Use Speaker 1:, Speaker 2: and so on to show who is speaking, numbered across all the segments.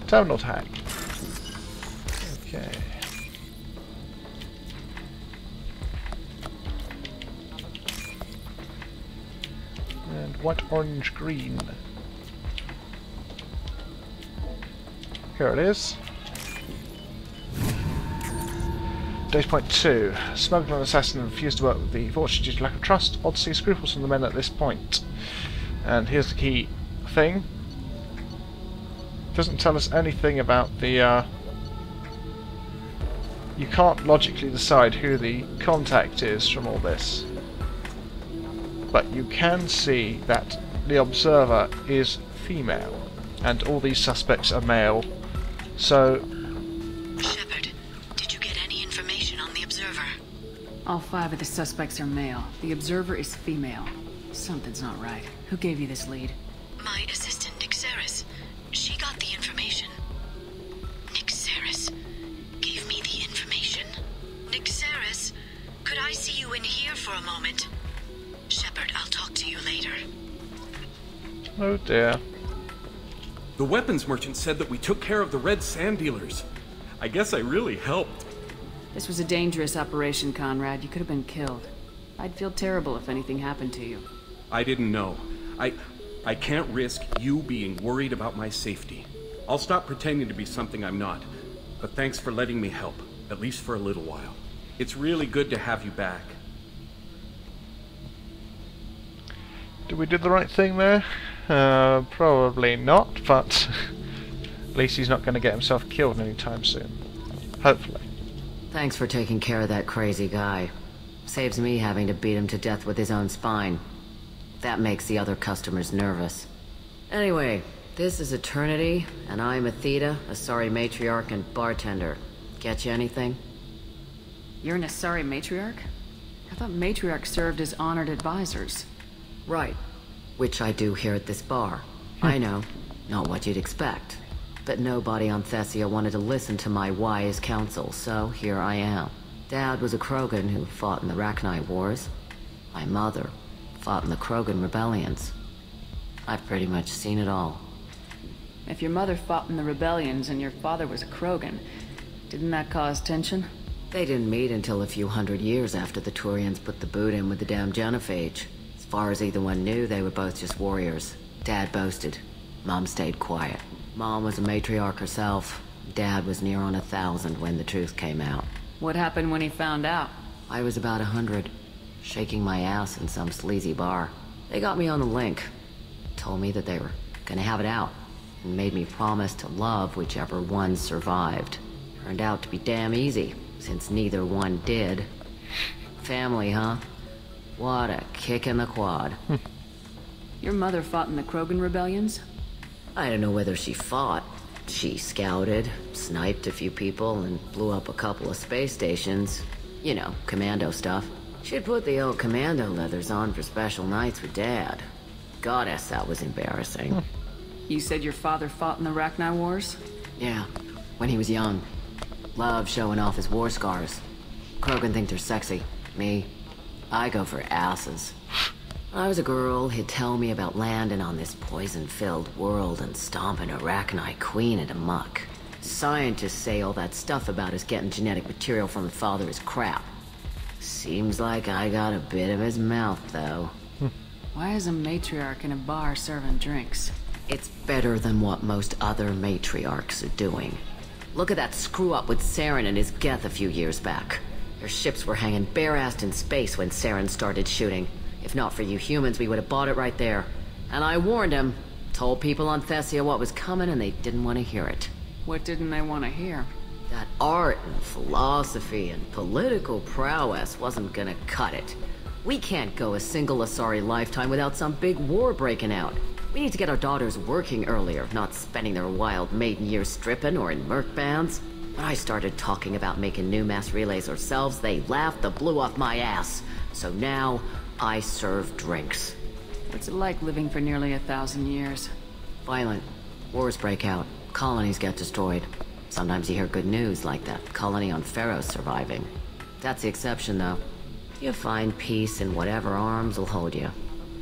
Speaker 1: Terminal tag. Okay. And white, orange, green. Here it is. Data point 2. Smuggler and assassin refused to work with the Vulture due to lack of trust. Odd to see scruples from the men at this point. And here's the key thing. Doesn't tell us anything about the you can't logically decide who the contact is from all this. But you can see that the observer is female and all these suspects are male. So
Speaker 2: Shepard, did you get any information on the observer?
Speaker 3: All 5 of the suspects are male. The observer is female. Something's not right. Who gave you this lead?
Speaker 2: My assistant, XXXIII. She got the information. XXXIII gave me the information. XXXIII, could I see you in here for a moment? Shepard, I'll talk to you later.
Speaker 1: oh dear.
Speaker 4: The weapons merchant said that we took care of the red sand dealers. I guess I really helped.
Speaker 3: This was a dangerous operation, Conrad. You could have been killed. I'd feel terrible if anything happened to you.
Speaker 4: I didn't know. I can't risk you being worried about my safety. I'll stop pretending to be something I'm not. But thanks for letting me help, at least for a little while. It's really good to have you back.
Speaker 1: Did we do the right thing there? Probably not, but at least he's not going to get himself killed anytime soon. Hopefully.
Speaker 5: Thanks for taking care of that crazy guy. Saves me having to beat him to death with his own spine. That makes the other customers nervous. Anyway, this is Eternity, and I'm Athena, a sorry matriarch and bartender. Get you anything?
Speaker 3: You're an Asari matriarch? I thought matriarchs served as honored advisors.
Speaker 5: Right. Which I do here at this bar. I know, not what you'd expect. But nobody on Thessia wanted to listen to my wise counsel, so here I am. Dad was a Krogan who fought in the Rachni Wars. My mother fought in the Krogan rebellions. I've pretty much seen it all.
Speaker 3: If your mother fought in the rebellions and your father was a Krogan, didn't that cause tension?
Speaker 5: They didn't meet until a few hundred years after the Turians put the boot in with the damn genophage. As far as either one knew, they were both just warriors. Dad boasted. Mom stayed quiet. Mom was a matriarch herself. Dad was near on 1,000 when the truth came out.
Speaker 3: What happened when he found out?
Speaker 5: I was about 100, shaking my ass in some sleazy bar. They got me on the link. Told me that they were gonna have it out, and made me promise to love whichever one survived. Turned out to be damn easy, since neither one did. Family, huh? What a kick in the quad.
Speaker 3: Your mother fought in the Krogan rebellions?
Speaker 5: I don't know whether she fought. She scouted, sniped a few people, and blew up a couple of space stations. You know, commando stuff. She'd put the old commando leathers on for special nights with Dad. Goddess, that was embarrassing.
Speaker 3: You said your father fought in the Rachni Wars?
Speaker 5: Yeah, when he was young. Loved showing off his war scars. Krogan think they're sexy. Me, I go for asses. When I was a girl, he'd tell me about landing on this poison-filled world and stomping a Rachni queen into muck. Scientists say all that stuff about us getting genetic material from the father is crap. Seems like I got a bit of his mouth, though.
Speaker 3: Why is a matriarch in a bar serving drinks?
Speaker 5: It's better than what most other matriarchs are doing. Look at that screw-up with Saren and his Geth a few years back. Their ships were hanging bare-assed in space when Saren started shooting. If not for you humans, we would have bought it right there. And I warned him. Told people on Thessia what was coming, and they didn't want to hear it.
Speaker 3: What didn't they want to hear?
Speaker 5: That art and philosophy and political prowess wasn't gonna cut it. We can't go a single Asari lifetime without some big war breaking out. We need to get our daughters working earlier, not spending their wild maiden years stripping or in merc bands. When I started talking about making new mass relays ourselves, they laughed the blue off my ass. So now, I serve drinks.
Speaker 3: What's it like living for nearly 1,000 years?
Speaker 5: Violent. Wars break out. Colonies get destroyed. Sometimes you hear good news, like that colony on Pharaoh surviving. That's the exception, though. You find peace in whatever arms will hold you.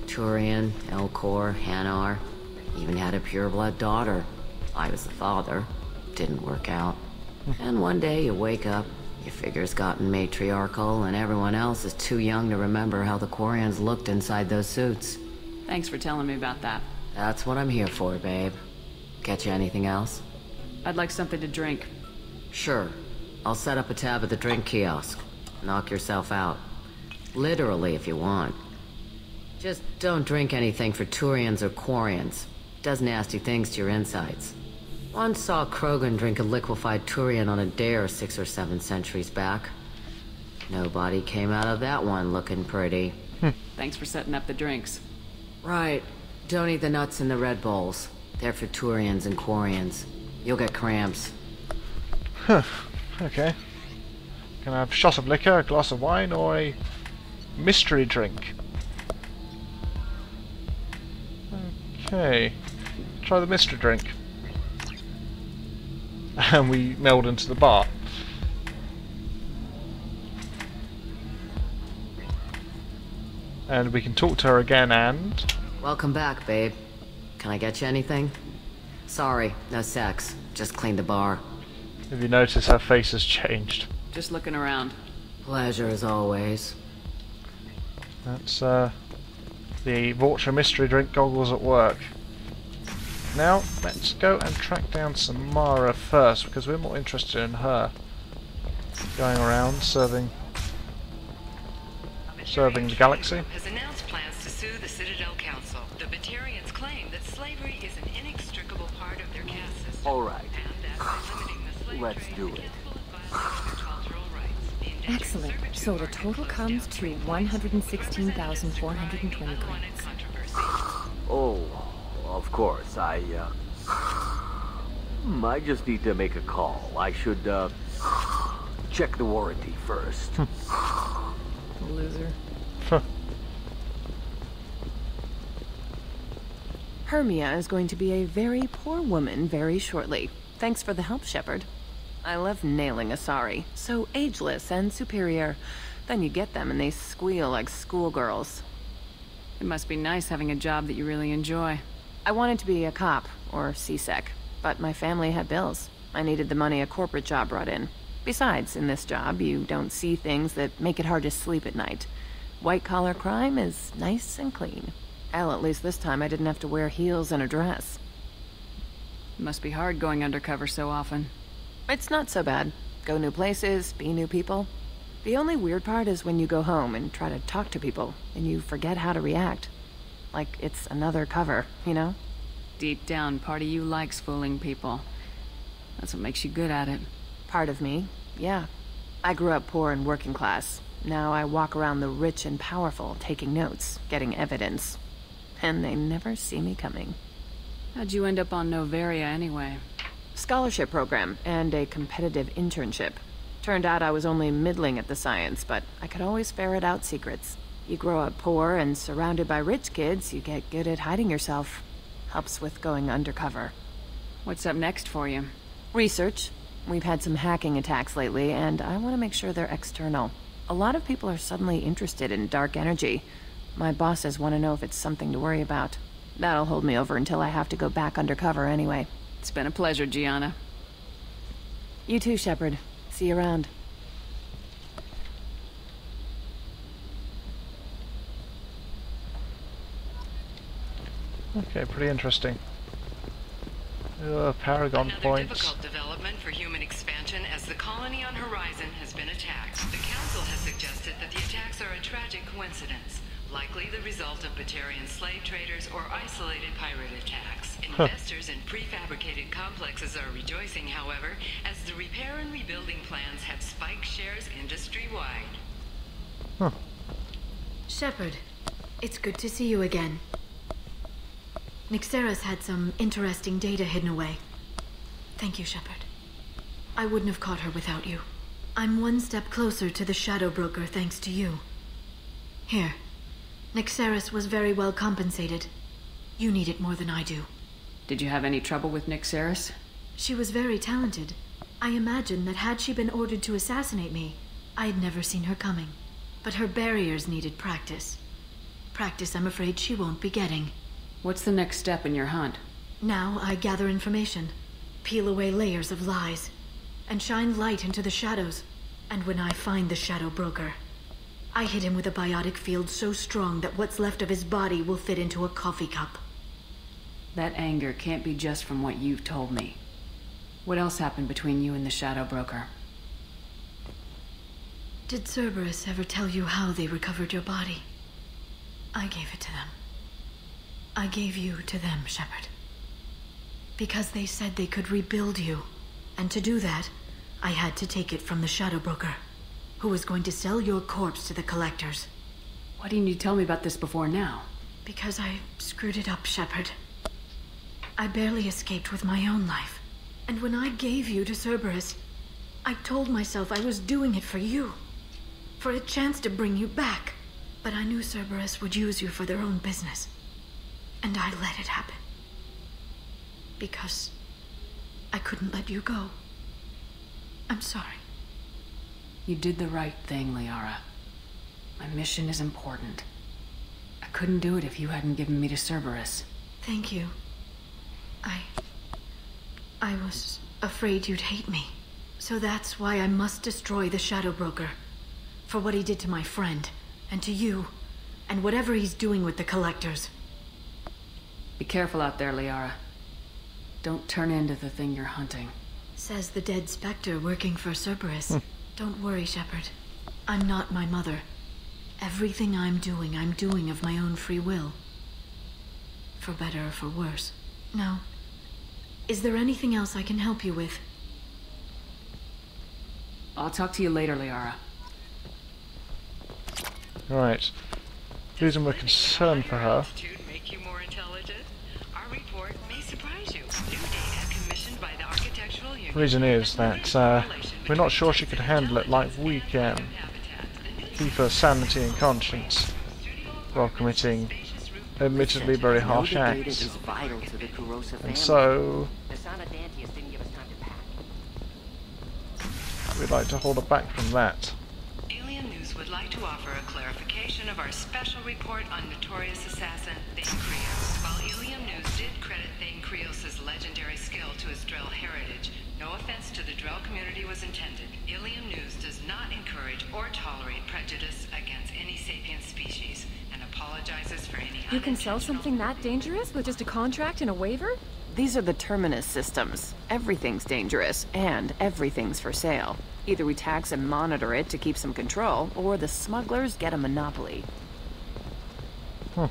Speaker 5: Turian, Elcor, Hanar. Even had a pureblood daughter. I was the father. Didn't work out. And one day you wake up, your figure's gotten matriarchal, and everyone else is too young to remember how the Quarians looked inside those suits.
Speaker 3: Thanks for telling me about that.
Speaker 5: That's what I'm here for, babe. Get you anything else?
Speaker 3: I'd like something to drink.
Speaker 5: Sure. I'll set up a tab at the drink kiosk. Knock yourself out. Literally, if you want. Just don't drink anything for Turians or Quarians. Does nasty things to your insides. Once saw Krogan drink a liquefied Turian on a dare 6 or 7 centuries back. Nobody came out of that one looking pretty.
Speaker 3: Thanks for setting up the drinks.
Speaker 5: Right. Don't eat the nuts in the Red Bowls. They're for Turians and Quarians. You'll get cramps.
Speaker 1: Huh. Okay. Can I have a shot of liquor, a glass of wine, or a mystery drink? Okay. Try the mystery drink. And we meld into the bar. And we can talk to her again and...
Speaker 5: Welcome back, babe. Can I get you anything? Sorry, no sex. Just cleaned the bar.
Speaker 1: If you notice, her face has changed.
Speaker 3: Just looking around.
Speaker 5: Pleasure as always.
Speaker 1: That's the Vorcha mystery drink goggles at work. Now, let's go and track down Samara first, because we're more interested in her. Going around, serving the galaxy.
Speaker 6: Has announced plans to sue the Citadel Council. The Batarians claim that slavery is an inextricable part of their caste system.
Speaker 7: All right.
Speaker 6: And as by limiting the slave
Speaker 7: Let's
Speaker 6: trade,
Speaker 7: do
Speaker 6: it
Speaker 7: it.
Speaker 6: is violating their cultural rights. The indentured
Speaker 8: Excellent.
Speaker 6: servitude
Speaker 8: So the
Speaker 6: article
Speaker 8: total
Speaker 6: goes
Speaker 8: comes
Speaker 6: down
Speaker 8: to
Speaker 6: to
Speaker 8: 116,420 credits.
Speaker 6: controversy.
Speaker 7: Oh, of course. I just need to make a call. I should, check the warranty first.
Speaker 8: Loser.
Speaker 1: Huh.
Speaker 8: Hermia is going to be a very poor woman very shortly. Thanks for the help, Shepard. I love nailing Asari. So ageless and superior. Then you get them and they squeal like schoolgirls.
Speaker 3: It must be nice having a job that you really enjoy.
Speaker 8: I wanted to be a cop, or CSEC, but my family had bills. I needed the money a corporate job brought in. Besides, in this job, you don't see things that make it hard to sleep at night. White-collar crime is nice and clean. Hell, at least this time I didn't have to wear heels and a dress.
Speaker 3: It must be hard going undercover so often.
Speaker 8: It's not so bad. Go new places, be new people. The only weird part is when you go home and try to talk to people, and you forget how to react. Like it's another cover, you know?
Speaker 3: Deep down, part of you likes fooling people. That's what makes you good at it.
Speaker 8: Part of me, yeah. I grew up poor and working class. Now I walk around the rich and powerful, taking notes, getting evidence. And they never see me coming.
Speaker 3: How'd you end up on Noveria anyway?
Speaker 8: Scholarship program and a competitive internship. Turned out I was only middling at the science, but I could always ferret out secrets. You grow up poor and surrounded by rich kids, you get good at hiding yourself. Helps with going undercover.
Speaker 3: What's up next for you?
Speaker 8: Research. We've had some hacking attacks lately, and I want to make sure they're external. A lot of people are suddenly interested in dark energy. My bosses want to know if it's something to worry about. That'll hold me over until I have to go back undercover anyway.
Speaker 3: It's been a pleasure, Gianna.
Speaker 8: You too, Shepard. See you around.
Speaker 1: Okay, pretty interesting. Paragon
Speaker 6: Another
Speaker 1: points.
Speaker 6: difficult development for human expansion as the colony on Horizon has been attacked. The Council has suggested that the attacks are a tragic coincidence, likely the result of Batarian slave traders or isolated pirate attacks. Investors in prefabricated complexes are rejoicing, however, as the repair and rebuilding plans have spiked shares industry-wide.
Speaker 1: Huh.
Speaker 2: Shepard, it's good to see you again. Nixeris had some interesting data hidden away. Thank you, Shepard. I wouldn't have caught her without you. I'm one step closer to the Shadow Broker thanks to you. Here. Nixeris was very well compensated. You need it more than I do.
Speaker 3: Did you have any trouble with Nixeris?
Speaker 2: She was very talented. I imagine that had she been ordered to assassinate me, I'd never seen her coming. But her barriers needed practice. Practice I'm afraid she won't be getting.
Speaker 3: What's the next step in your hunt?
Speaker 2: Now I gather information. peel away layers of lies, and shine light into the shadows. And when I find the Shadow Broker, I hit him with a biotic field so strong that what's left of his body will fit into a coffee cup.
Speaker 3: That anger can't be just from what you've told me. What else happened between you and the Shadow Broker?
Speaker 2: Did Cerberus ever tell you how they recovered your body? I gave it to them. I gave you to them, Shepard. Because they said they could rebuild you. And to do that, I had to take it from the Shadow Broker, who was going to sell your corpse to the collectors.
Speaker 3: Why didn't you tell me about this before now?
Speaker 2: Because I screwed it up, Shepard. I barely escaped with my own life. And when I gave you to Cerberus, I told myself I was doing it for you. For a chance to bring you back. But I knew Cerberus would use you for their own business. And I let it happen. Because I couldn't let you go. I'm sorry.
Speaker 3: You did the right thing, Liara. My mission is important. I couldn't do it if you hadn't given me to Cerberus.
Speaker 2: Thank you. I was afraid you'd hate me. So that's why I must destroy the Shadow Broker. For what he did to my friend, and to you, and whatever he's doing with the collectors.
Speaker 3: Be careful out there, Liara. Don't turn into the thing you're hunting.
Speaker 2: Says the dead Spectre working for Cerberus. Don't worry, Shepard. I'm not my mother. Everything I'm doing of my own free will. For better or for worse. No. Is there anything else I can help you with?
Speaker 3: I'll talk to you later, Liara.
Speaker 1: Right. The reason we're concerned for her.
Speaker 6: Make you more intelligent? Our report may surprise you. New data commissioned by the Architectural Union.
Speaker 1: The reason is that we're not sure she could handle it like we can. Keep her sanity and conscience while committing admittedly very harsh acts. And so we'd like to hold her back from that.
Speaker 6: Alien News would like to offer a clarification of our special report on notorious assassin Thane Krios. While Alien News did credit Thane Krios' legendary skill to his Drell heritage, no offense to the Drell community was intended. Alien News does not encourage or tolerate prejudice against any sapient species and apologizes for any
Speaker 8: You can sell something that dangerous with just a contract and a waiver? These are the Terminus systems. Everything's dangerous, and everything's for sale. Either we tax and monitor it to keep some control, or the smugglers get a monopoly.
Speaker 1: Okay,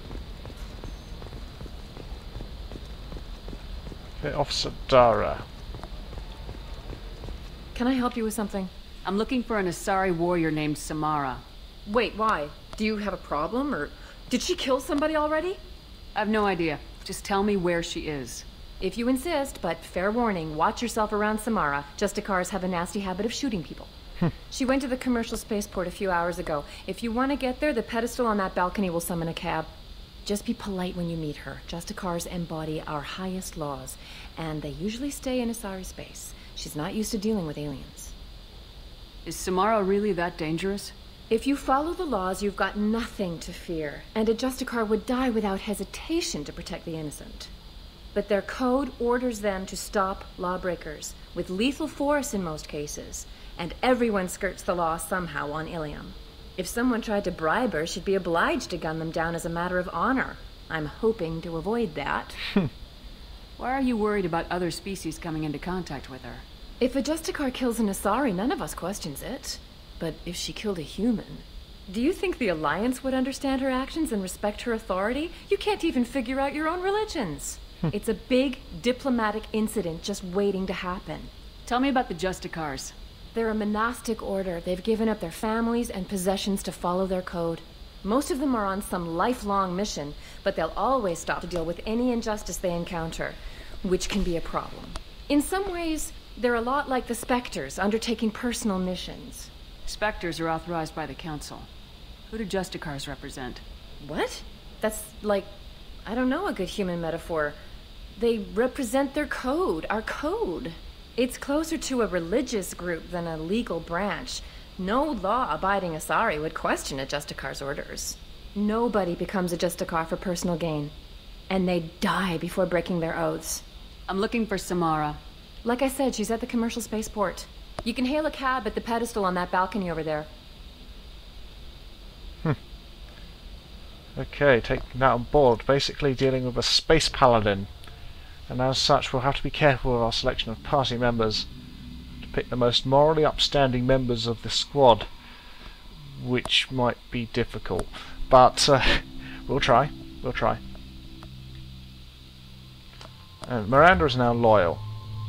Speaker 1: Officer Dara.
Speaker 8: Can I help you with something?
Speaker 3: I'm looking for an Asari warrior named Samara.
Speaker 8: Wait, why? Do you have a problem, or did she kill somebody already?
Speaker 3: I have no idea. Just tell me where she is.
Speaker 8: If you insist, but fair warning, watch yourself around Samara. Justicars have a nasty habit of shooting people. She went to the commercial spaceport a few hours ago. If you want to get there, the pedestal on that balcony will summon a cab. Just be polite when you meet her. Justicars embody our highest laws, and they usually stay in Asari space. She's not used to dealing with aliens.
Speaker 3: Is Samara really that dangerous?
Speaker 8: If you follow the laws, you've got nothing to fear, and a Justicar would die without hesitation to protect the innocent. But their code orders them to stop lawbreakers, with lethal force in most cases, and everyone skirts the law somehow on Ilium. If someone tried to bribe her, she'd be obliged to gun them down as a matter of honor. I'm hoping to avoid that.
Speaker 3: Why are you worried about other species coming into contact with her?
Speaker 8: If a Justicar kills an Asari, none of us questions it. But if she killed a human... Do you think the Alliance would understand her actions and respect her authority? You can't even figure out your own religions. It's a big diplomatic incident just waiting to happen.
Speaker 3: Tell me about the Justicars.
Speaker 8: They're a monastic order. They've given up their families and possessions to follow their code. Most of them are on some lifelong mission, but they'll always stop to deal with any injustice they encounter, which can be a problem. In some ways, they're a lot like the Spectres, undertaking personal missions.
Speaker 3: Spectres are authorized by the Council. Who do Justicars represent?
Speaker 8: What? That's like, I don't know, a good human metaphor. They represent their code, our code. It's closer to a religious group than a legal branch. No law-abiding Asari would question a Justicar's orders. Nobody becomes a Justicar for personal gain. And they die before breaking their oaths.
Speaker 3: I'm looking for Samara.
Speaker 9: Like I said, she's at the commercial spaceport. You can hail a cab at the pedestal on that balcony over there.
Speaker 1: Okay, taking that on board. Basically dealing with a space paladin. And as such, we'll have to be careful with our selection of party members to pick the most morally upstanding members of the squad, which might be difficult. But we'll try. We'll try. And Miranda is now loyal.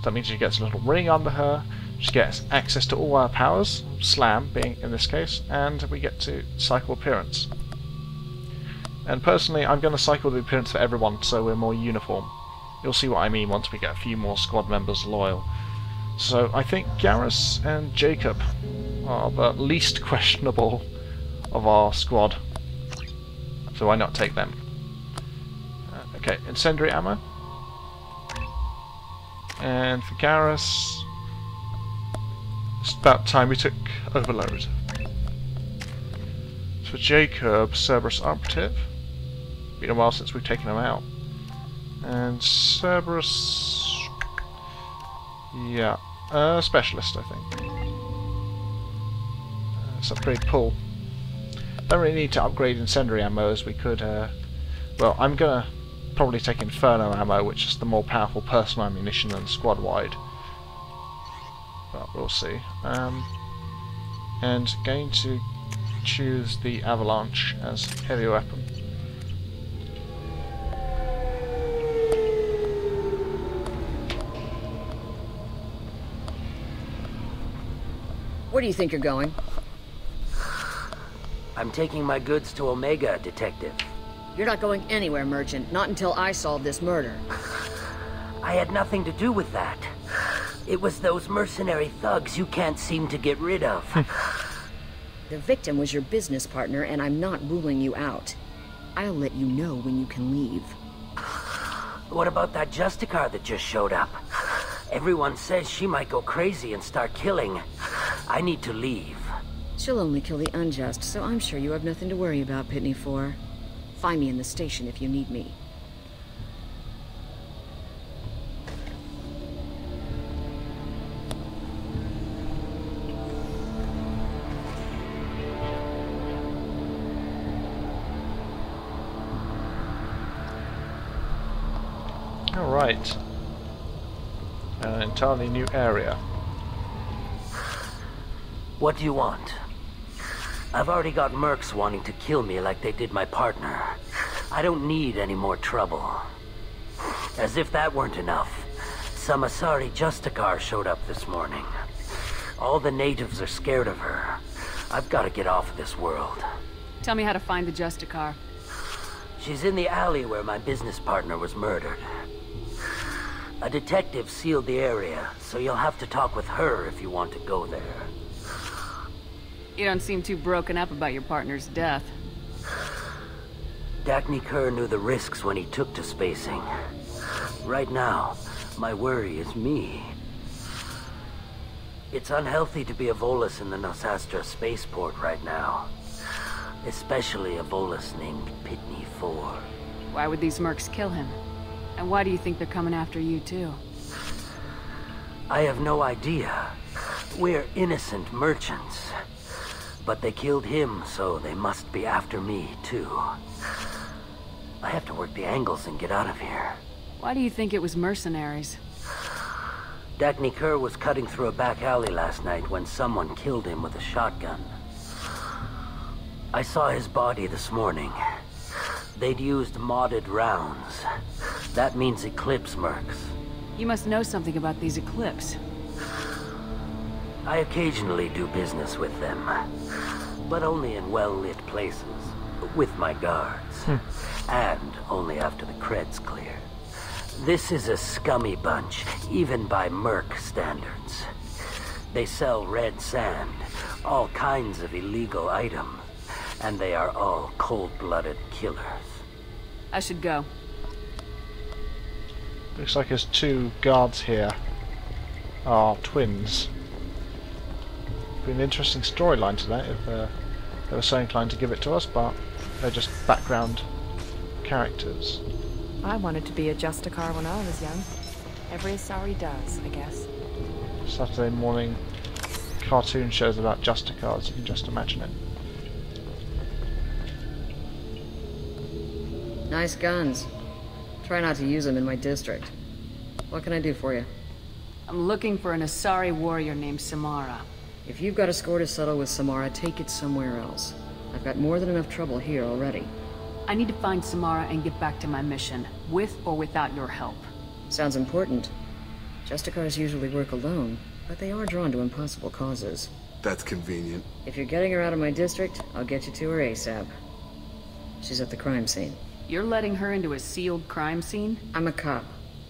Speaker 1: That means she gets a little ring under her. She gets access to all our powers, slam being in this case, and we get to cycle appearance. And personally, I'm going to cycle the appearance for everyone so we're more uniform. You'll see what I mean once we get a few more squad members loyal. So I think Garrus and Jacob are the least questionable of our squad. So why not take them? Okay, incendiary ammo. And for Garrus, it's about time we took Overload. For Jacob, Cerberus Operative. Been a while since we've taken him out. And Cerberus... yeah, Specialist, I think. Let's upgrade Pull. Don't really need to upgrade Incendiary ammo as we could... well, I'm gonna probably take Inferno ammo, which is the more powerful personal ammunition than squad-wide. But we'll see. And going to choose the Avalanche as heavy weapon.
Speaker 5: Where do you think you're going?
Speaker 7: I'm taking my goods to Omega, Detective.
Speaker 5: You're not going anywhere, Merchant. Not until I solve this murder.
Speaker 7: I had nothing to do with that. It was those mercenary thugs you can't seem to get rid of.
Speaker 5: The victim was your business partner, and I'm not ruling you out. I'll let you know when you can leave.
Speaker 7: What about that Justicar that just showed up? Everyone says she might go crazy and start killing. I need to leave.
Speaker 5: She'll only kill the unjust, so I'm sure you have nothing to worry about, Pitney 4. Find me in the station if you need me.
Speaker 1: Alright. An entirely new area.
Speaker 7: What do you want? I've already got mercs wanting to kill me like they did my partner. I don't need any more trouble. As if that weren't enough, some Asari Justicar showed up this morning. All the natives are scared of her. I've got to get off of this world.
Speaker 3: Tell me how to find the Justicar.
Speaker 7: She's in the alley where my business partner was murdered. A detective sealed the area, so you'll have to talk with her if you want to go there.
Speaker 3: You don't seem too broken up about your partner's death.
Speaker 7: Dagny Kerr knew the risks when he took to spacing. Right now, my worry is me. It's unhealthy to be a Volus in the Nosastra spaceport right now. Especially a Volus named Pitney 4.
Speaker 3: Why would these mercs kill him? And why do you think they're coming after you, too?
Speaker 7: I have no idea. We're innocent merchants. But they killed him, so they must be after me, too. I have to work the angles and get out of here.
Speaker 3: Why do you think it was mercenaries?
Speaker 7: Dagny Kerr was cutting through a back alley last night when someone killed him with a shotgun. I saw his body this morning. They'd used modded rounds. That means Eclipse mercs.
Speaker 3: You must know something about these Eclipse.
Speaker 7: I occasionally do business with them, but only in well-lit places, with my guards, and only after the cred's clear. This is a scummy bunch, even by merc standards. They sell red sand, all kinds of illegal items, and they are all cold-blooded killers.
Speaker 3: I should go.
Speaker 1: Looks like there's two guards here. Are twins. Be an interesting storyline to that if they were so inclined to give it to us, but they're just background characters.
Speaker 9: I wanted to be a Justicar when I was young. Every Asari does, I guess.
Speaker 1: Saturday morning cartoon shows about Justicars, you can just imagine it.
Speaker 5: Nice guns. Try not to use them in my district. What can I do for you?
Speaker 3: I'm looking for an Asari warrior named Samara.
Speaker 5: If you've got a score to settle with Samara, take it somewhere else. I've got more than enough trouble here already.
Speaker 3: I need to find Samara and get back to my mission, with or without your help.
Speaker 5: Sounds important. Justicars usually work alone, but they are drawn to impossible causes.
Speaker 10: That's convenient.
Speaker 5: If you're getting her out of my district, I'll get you to her ASAP. She's at the crime scene.
Speaker 3: You're letting her into a sealed crime scene?
Speaker 5: I'm a cop.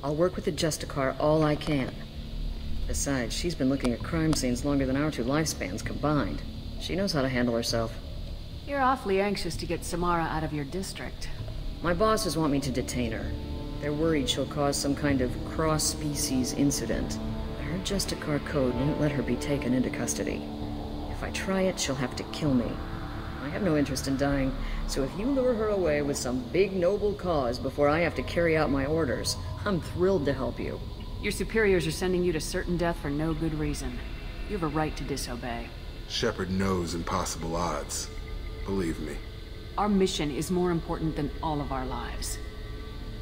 Speaker 5: I'll work with the Justicar all I can. Besides, she's been looking at crime scenes longer than our 2 lifespans combined. She knows how to handle herself.
Speaker 3: You're awfully anxious to get Samara out of your district.
Speaker 5: My bosses want me to detain her. They're worried she'll cause some kind of cross-species incident. Her Justicar code won't let her be taken into custody. If I try it, she'll have to kill me. I have no interest in dying, so if you lure her away with some big noble cause before I have to carry out my orders, I'm thrilled to help you.
Speaker 3: Your superiors are sending you to certain death for no good reason. You have a right to disobey.
Speaker 10: Shepard knows impossible odds. Believe me.
Speaker 3: Our mission is more important than all of our lives.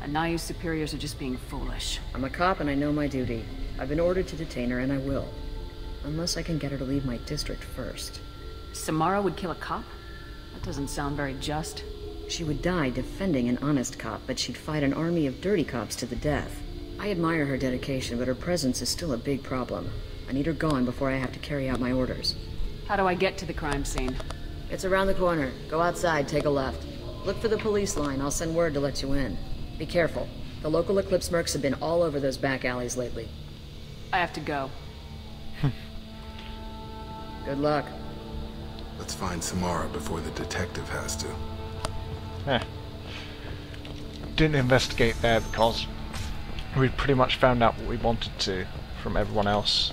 Speaker 3: Anaya's superiors are just being foolish.
Speaker 5: I'm a cop and I know my duty. I've been ordered to detain her and I will. Unless I can get her to leave my district first.
Speaker 3: Samara would kill a cop? That doesn't sound very just.
Speaker 5: She would die defending an honest cop, but she'd fight an army of dirty cops to the death. I admire her dedication, but her presence is still a big problem. I need her gone before I have to carry out my orders.
Speaker 3: How do I get to the crime scene?
Speaker 5: It's around the corner. Go outside, take a left. Look for the police line. I'll send word to let you in. Be careful. The local Eclipse mercs have been all over those back alleys lately.
Speaker 3: I have to go.
Speaker 5: Good luck.
Speaker 10: Let's find Samara before the detective has to.
Speaker 1: Didn't investigate there because we'd pretty much found out what we wanted to from everyone else.